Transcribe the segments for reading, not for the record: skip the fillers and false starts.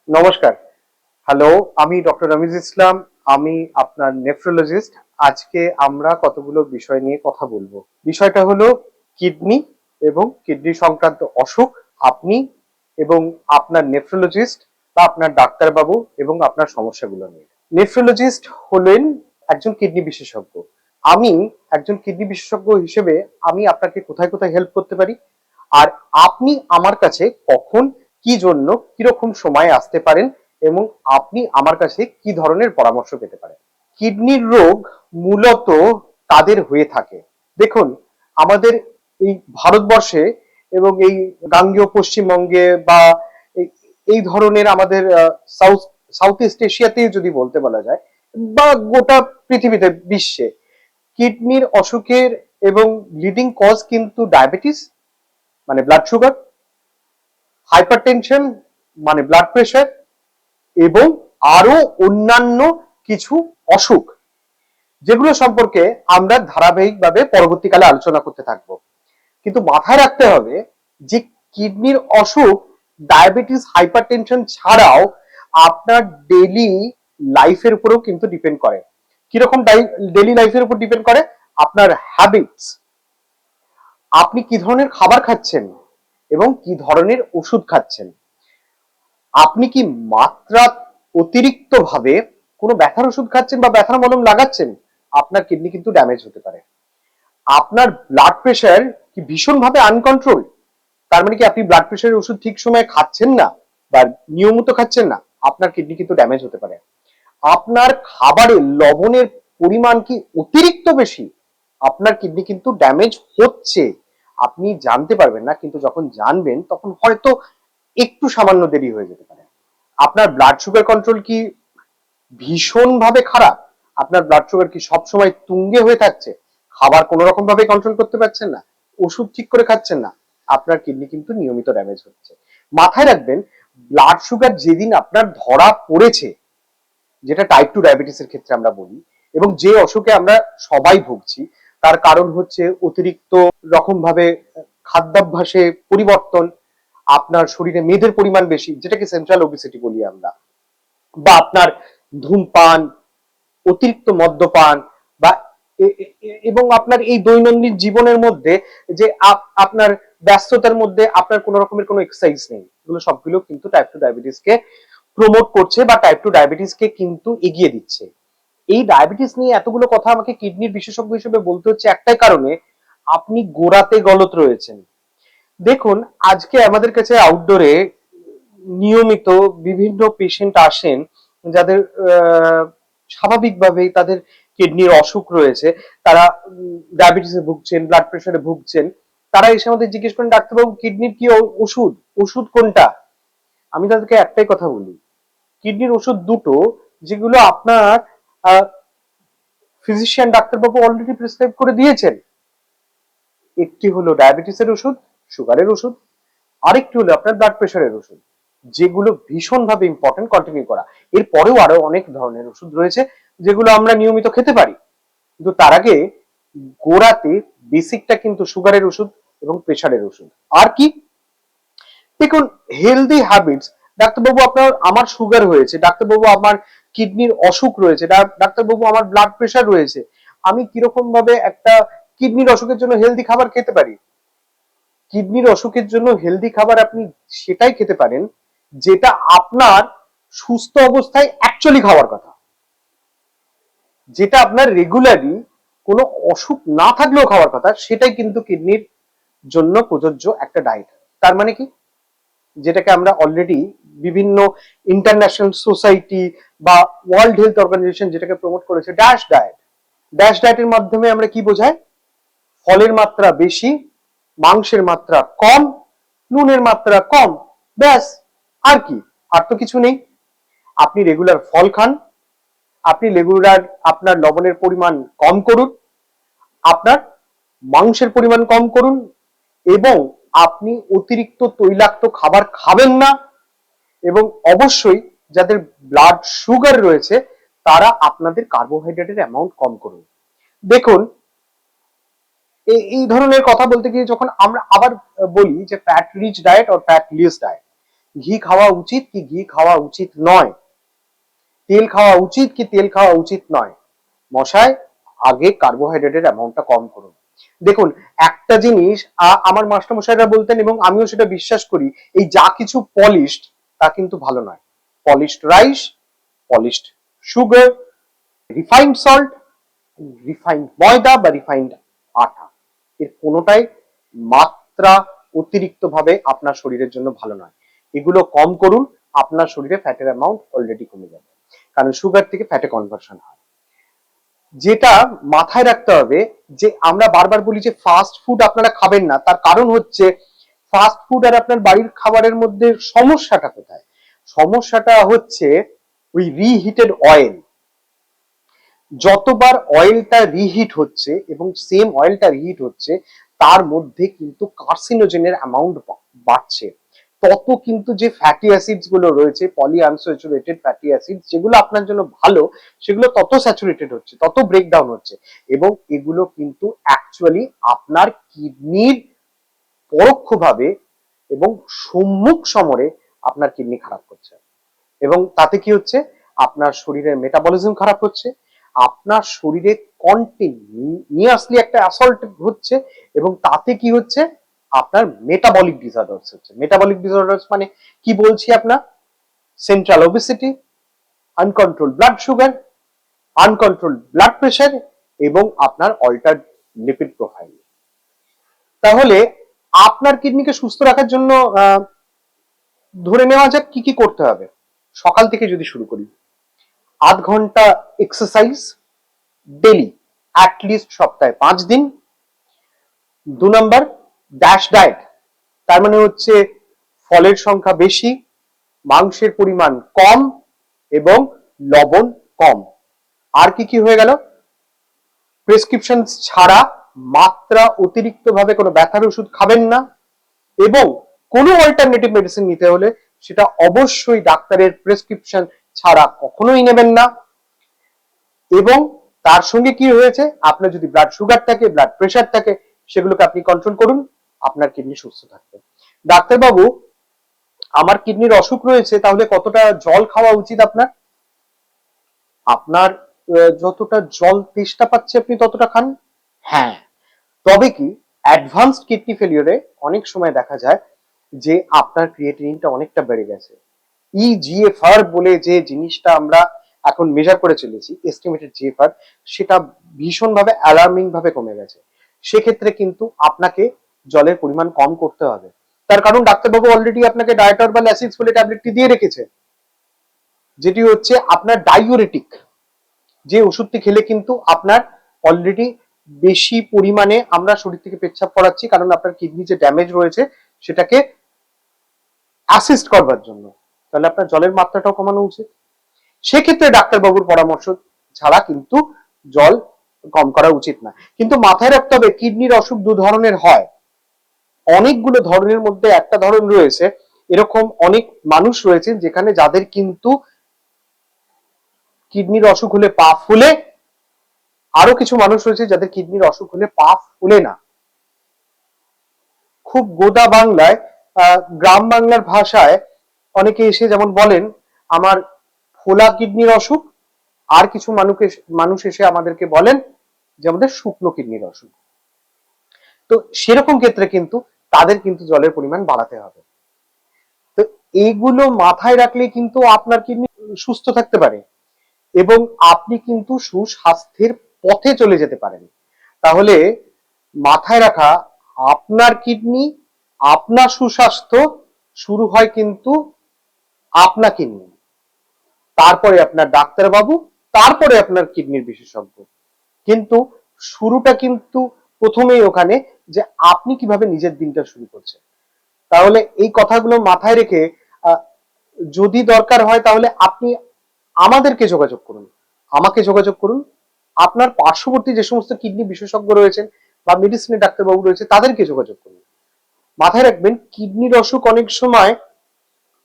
নমস্কার। হ্যালো, আমি ডক্টর রমিজ ইসলাম। আমি আপনার নেফ্রোলজিস্ট। আজকে আমরা কতগুলো বিষয় নিয়ে কথা বলবো। বিষয়টা হলো কিডনি এবং কিডনি সংক্রান্ত অসুখ। আপনি এবং আপনার নেফ্রোলজিস্ট বা আপনার ডাক্তারবাবু এবং আপনার সমস্যাগুলো নিয়ে। নেফ্রোলজিস্ট হলেন একজন কিডনি বিশেষজ্ঞ। আমি একজন কিডনি বিশেষজ্ঞ হিসেবে আমি আপনাকে কোথায় কোথায় হেল্প করতে পারি, আর আপনি আমার কাছে কখন, কি জন্য, কিরকম সময় আসতে পারেন এবং আপনি আমার কাছে কি ধরনের পরামর্শ পেতে পারেন। কিডনির রোগ মূলত তাদের হয়ে থাকে, দেখুন, আমাদের এই ভারতবর্ষে এবং এই গাঙ্গেয় পশ্চিমবঙ্গে বা এই ধরনের আমাদের সাউথ সাউথ ইস্ট এশিয়াতেই যদি বলতে বলা যায়, বা গোটা পৃথিবীতে, বিশ্বে কিডনির অসুখের এবং লিডিং কজ কিন্তু ডায়াবেটিস মানে ব্লাড সুগার, হাইপারটেনশন মানে ব্লাড প্রেশার, এবং আরো অন্যান্য কিছু অসুখ, যেগুলো সম্পর্কে আমরা ধারাবাহিকভাবে পরবর্তীকালে আলোচনা করতে থাকবো। কিন্তু মাথায় রাখতে হবে যে কিডনির অসুখ ডায়াবেটিস, হাইপারটেনশন ছাড়াও আপনার ডেইলি লাইফের উপরেও কিন্তু ডিপেন্ড করে। কিরকম ডেইলি লাইফের উপর ডিপেন্ড করে? আপনার হ্যাবিটস, আপনি কি ধরনের খাবার খাচ্ছেন এবং কি ধরনের ওষুধ খাচ্ছেন। আপনি কি মাত্রা অতিরিক্ত ভাবে কোনো ব্যথার ওষুধ খাচ্ছেন বা ব্যথার মলম লাগাচ্ছেন, আপনার কিডনি কিন্তু ড্যামেজ হতে পারে। আপনার ব্লাড প্রেশার কি ভীষণভাবে আনকন্ট্রোল, তার মানে কি আপনি ব্লাড প্রেশারের ওষুধ ঠিক সময়ে খাচ্ছেন না বা নিয়মিত খাচ্ছেন না, আপনার কিডনি কিন্তু ড্যামেজ হতে পারে। আপনার খাবারে লবণের পরিমাণ কি অতিরিক্ত বেশি, আপনার কিডনি কিন্তু ড্যামেজ হচ্ছে। আপনি জানতে পারবেন না, কিন্তু যখন জানবেন তখন হয়তো একটু সামান্য দেরি হয়ে যেতে পারে। আপনার ব্লাড সুগার কন্ট্রোল কি ভীষণভাবে খারাপ, আপনার ব্লাড সুগার কি সবসময় তুঙ্গে হয়ে থাকছে, খাবার কোনো রকম ভাবে কন্ট্রোল করতে পারছেন না, ওষুধ ঠিক করে খাচ্ছেন না, আপনার কিডনি কিন্তু নিয়মিত ড্যামেজ হচ্ছে। মাথায় রাখবেন, ব্লাড সুগার যেদিন আপনার ধরা পড়েছে, যেটা টাইপ 2 ডায়াবেটিসের ক্ষেত্রে আমরা বলি, এবং যে অসুখে আমরা সবাই ভুগছি, তার কারণ হচ্ছে অতিরিক্ত রকম ভাবে খাদ্যাভ্যাসে পরিবর্তন, আপনার শরীরে মেদের পরিমাণ বেশি, যেটাকে সেন্ট্রাল ওবেসিটি বলি আমরা, বা আপনার ধূমপান, অতিরিক্ত মদ্যপান, বা এবং আপনার এই দৈনন্দিন জীবনের মধ্যে যে আপনার ব্যস্ততার মধ্যে আপনার কোনো রকমের কোনো এক্সারসাইজ নেই, এগুলো সবগুলো কিন্তু টাইপ 2 ডায়াবেটিসকে প্রমোট করছে বা টাইপ 2 ডায়াবেটিসকে কিন্তু এগিয়ে দিচ্ছে। এই ডায়াবেটিস নিয়ে এতগুলো কথা আমাকে কিডনির বিশেষজ্ঞ হিসেবে বলতে হচ্ছে একটাই কারণে, আপনি গোড়াতে গলত রয়েছেন। দেখুন, আজকে আমাদের কাছে আউটডোরে নিয়মিত বিভিন্ন পেশেন্ট আসেন, যাদের স্বাভাবিকভাবেই তাদের কিডনির অসুখ রয়েছে, তারা ডায়াবেটিসে ভুগছেন, ব্লাড প্রেশারে ভুগছেন। তারা এসে আমাদের জিজ্ঞেস করেন, ডাক্তারবাবু কিডনির কি ওষুধ, ওষুধ কোনটা? আমি তাদেরকে একটাই কথা বলি, কিডনির ওষুধ দুটো, যেগুলো আপনার ফিজিশিয়ান ডাক্তারবাবু অলরেডি প্রেসক্রাইব করে দিয়েছেন। একটি হলো ডায়াবেটিসের ওষুধ, সুগারের ওষুধ, আরেকটি হলো আপনার ব্লাড প্রেশারের ওষুধ, যেগুলো ভীষণভাবে ইম্পর্টেন্ট কন্টিনিউ করা। এরপরেও আরো অনেক ধরনের ওষুধ রয়েছে যেগুলো আমরা নিয়মিত খেতে পারি, কিন্তু তার আগে গোড়াতে বেসিকটা কিন্তু সুগারের ওষুধ এবং প্রেশারের ওষুধ। আর কি? দেখুন, হেলদি হ্যাবিটস, ডাক্তারবাবু আপনার আমার সুগার হয়েছে, ডাক্তারবাবু আমার কিডনির অসুখ রয়েছে, ডাক্তারবাবু আমার ব্লাড প্রেশার রয়েছে, আমি কিরকম ভাবে একটা কিডনির অসুখের জন্য হেলদি খাবার খেতে পারি? কিডনির অসুখের জন্য হেলদি খাবার আপনি সেটাই খেতে পারেন যেটা আপনার সুস্থ অবস্থায় অ্যাকচুয়ালি খাওয়ার কথা, যেটা আপনার রেগুলারলি কোনো অসুখ না থাকলেও খাওয়ার কথা, সেটাই কিন্তু কিডনির জন্য প্রযোজ্য একটা ডায়েট। তার মানে কি? যেটাকে আমরা অলরেডি বিভিন্ন ইন্টারন্যাশনাল সোসাইটি বা ওয়ার্ল্ড হেলথ অর্গানাইজেশন যেটাকে প্রমোট করেছে, ড্যাশ ডায়েট। ড্যাশ ডায়েটের মাধ্যমে আমরা কি বোঝায়? ফলের মাত্রা বেশি, মাংসের মাত্রা কম, নুনের মাত্রা কম, ব্যাস। আর কি? আর তো কিছু নেই। আপনি রেগুলার ফল খান, আপনি রেগুলার আপনার লবণের পরিমাণ কম করুন, আপনার মাংসের পরিমাণ কম করুন, এবং আপনি অতিরিক্ত তৈলাক্ত খাবার খাবেন না, এবং অবশ্যই যাদের ব্লাড সুগার রয়েছে তারা আপনাদের কার্বোহাইড্রেটের অ্যামাউন্ট কম করুন। দেখুন, এই ধরনের কথা বলতে গিয়ে যখন আমরা আবার বলি যে ফ্যাট রিচ ডায়েট আর ফ্যাট লেস ডায়েট, ঘি খাওয়া উচিত কি ঘি খাওয়া উচিত নয়, তেল খাওয়া উচিত কি তেল খাওয়া উচিত নয়, মশাই আগে কার্বোহাইড্রেটের অ্যামাউন্টটা কম করুন। দেখুন একটা জিনিস আমার মাস্টারমশাইরা বলতেন এবং আমিও সেটা বিশ্বাস করি, এই যা কিছু পলিশড তা কিন্তু ভালো নয়। Polished rice, polished sugar, refined salt, refined ময়দা বা রিফাইন্ড আটা, এর কোনোটাই মাত্রা অতিরিক্ত ভাবে আপনার শরীরের জন্য ভালো নয়। এগুলো কম করুন, আপনার শরীরে ফ্যাটের অ্যামাউন্ট অলরেডি কমে যাবে, কারণ সুগার থেকে ফ্যাটে কনভার্সন হয়। যেটা মাথায় রাখতে হবে যে আমরা বারবার বলি যে ফাস্ট ফুড আপনারা খাবেন না, তার কারণ হচ্ছে ফাস্ট ফুড আর আপনার বাড়ির খাবারের মধ্যে সমস্যাটা কোথায়? সমস্যাটা হচ্ছে ওই রিহিটেড অয়েল। যতবার অয়েলটা রিহিট হচ্ছে এবং সেম অয়েলটা রিহিট হচ্ছে তার মধ্যে কিন্তু কার্সিনোজেনের অ্যামাউন্ট বাড়ছে, তত কিন্তু যে ফ্যাটি অ্যাসিডস গুলো রয়েছে, পলিআনস্যাচুরেটেড ফ্যাটি অ্যাসিডস, যেগুলো আপনার জন্য ভালো, সেগুলো তত স্যাচুরেটেড হচ্ছে, তত ব্রেকডাউন হচ্ছে, এবং এগুলো কিন্তু অ্যাকচুয়ালি আপনার কিডনির পরোক্ষভাবে এবং সম্মুখ সমরে আপনার কিডনি খারাপ করছে। এবং তাতে কি হচ্ছে? আপনার শরীরের মেটাবলিজম খারাপ হচ্ছে, আপনার শরীরে কন্টিনিউয়াসলি একটা অ্যাসল্ট হচ্ছে, এবং তাতে কি হচ্ছে? আপনার মেটাবলিক ডিসঅর্ডারস হচ্ছে। মেটাবলিক ডিসঅর্ডারস মানে কি বলছি? আপনার central obesity, uncontrolled blood sugar, uncontrolled blood pressure, এবং আপনার অল্টার্ড লিপিড প্রোফাইল। তাহলে আপনার কিডনিকে সুস্থ রাখার জন্য ধরে নেওয়া যাক কি কি করতে হবে। সকাল থেকে যদি শুরু করি, 8 ঘন্টা এক্সারসাইজ ডেলি, অ্যাটলিস্ট সপ্তাহে 5 দিন। 2 নাম্বার ড্যাশ ডায়েট, তার মানে হচ্ছে ফলের সংখ্যা বেশি, মাংসের পরিমাণ কম এবং লবণ কম। আর কি কি হয়ে গেল? প্রেসক্রিপশন ছাড়া মাত্রা অতিরিক্ত ভাবে কোনো ব্যথার ওষুধ খাবেন না, এবং কোনো অল্টারনেটিভ মেডিসিন নিতে হলে সেটা অবশ্যই ডাক্তারের প্রেসক্রিপশন ছাড়া কখনোই নেবেন না। এবং তার সঙ্গে কি হয়েছে? আপনার যদি ব্লাড সুগার থাকে, ব্লাড প্রেশার থাকে, সেগুলোকে আপনি কন্ট্রোল করুন, আপনার কিডনি সুস্থ থাকবে। ডাক্তারবাবু, আমার কিডনির অসুখ রয়েছে, তাহলে কতটা জল খাওয়া উচিত আপনার? আপনার যতটা জল তেষ্টা পাচ্ছে আপনি ততটা খান। হ্যাঁ, তবে কি অ্যাডভান্সড কিডনি ফেলিওরে অনেক সময় দেখা যায় যে আপনার ক্রিয়েটিনিনটা অনেকটা বেড়ে গেছে। ইজিএফআর বলে যে জিনিসটা আমরা এখন মেজার করে চলেছি, এস্টিমেটেড জিএফআর, সেটা ভীষণভাবে অ্যালার্মিং ভাবে কমে গেছে। সেক্ষেত্রে কিন্তু আপনাকে জলের পরিমাণ কম করতে হবে। তার কারণ ডাক্তারবাবু অলরেডি আপনাকে ডায়েটরবাল অ্যাসিডস বলে ট্যাবলেটটি দিয়ে রেখেছে, যেটি হচ্ছে আপনার ডাইউরেটিক, যে ওষুধটি খেলে কিন্তু আপনার অলরেডি বেশি পরিমাণে আমরা শরীর থেকে পেচ্ছাপ করাচ্ছি, কারণ আপনার কিডনি যে ড্যামেজ রয়েছে সেটাকে অ্যাসিস্ট করবার জন্য। তাহলে আপনার জলের মাত্রাটাও কমানো উচিত। সেক্ষেত্রে ডাক্তারবাবুর পরামর্শ ছাড়া কিন্তু জল কম করা উচিত না। কিন্তু মাথায় রাখতে হবে কিডনির অসুখ 2 ধরনের হয়। অনেকগুলো ধরনের মধ্যে একটা ধরন রয়েছে, এরকম অনেক মানুষ রয়েছে যেখানে যাদের কিন্তু কিডনির অসুখ হলে পা ফুলে, আরো কিছু মানুষ রয়েছে যাদের কিডনির অসুখ হলে পা ফুলে না। খুব গোদা বাংলায়, গ্রাম বাংলার ভাষায় অনেকে এসে যেমন বলেন আমার ফোলা কিডনির অসুখ, আর কিছু মানুষ এসে আমাদেরকে বলেন যে আমাদের শুকনো কিডনির অসুখ। তো সেরকম ক্ষেত্রে কিন্তু তাদের কিন্তু জলের পরিমাণ বাড়াতে হবে। তো এইগুলো মাথায় রাখলে কিন্তু আপনার কিডনি সুস্থ থাকতে পারে এবং আপনি কিন্তু সুস্বাস্থ্যের পথে চলে যেতে পারেন। তাহলে মাথায় রাখা, আপনার কিডনি, আপনার সুস্বাস্থ্য শুরু হয় কিন্তু আপনাকে নিয়ে, তারপরে আপনার ডাক্তারবাবু, তারপরে আপনার কিডনির বিশেষজ্ঞ। কিন্তু শুরুটা কিন্তু প্রথমেই ওখানে যে আপনি কিভাবে নিজের দিনটা শুরু করছেন। তাহলে এই কথাগুলো মাথায় রেখে যদি দরকার হয় তাহলে আপনি আমাদেরকে যোগাযোগ করুন, আমাকে যোগাযোগ করুন, আপনার পার্শ্ববর্তী যে সমস্ত কিডনি বিশেষজ্ঞ রয়েছেন বা মেডিসিনের ডাক্তারবাবু রয়েছে তাদেরকে যোগাযোগ করুন। মাথায় রাখবেন কিডনির অসুখ অনেক সময়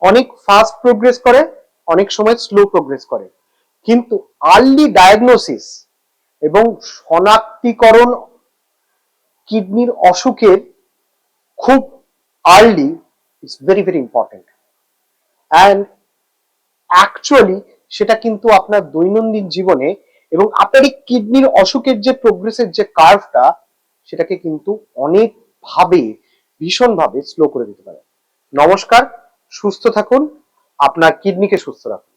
অনেক ফাস্ট প্রোগ্রেস করে, অনেক সময় স্লো প্রোগ্রেস করে, কিন্তু আর্লি ডায়াগনোসিস এবং শনাক্তিকরণ কিডনির অসুখের খুব early is very very important. And actually সেটা কিন্তু আপনার দৈনন্দিন জীবনে এবং আপনার এই কিডনির অসুখের যে প্রোগ্রেসের যে কার্ভটা সেটাকে কিন্তু অনেক ভাবে ভীষণভাবে স্লো করে দিতে পারে। নমস্কার, সুস্থ থাকুন, আপনার কিডনিকে সুস্থ রাখুন।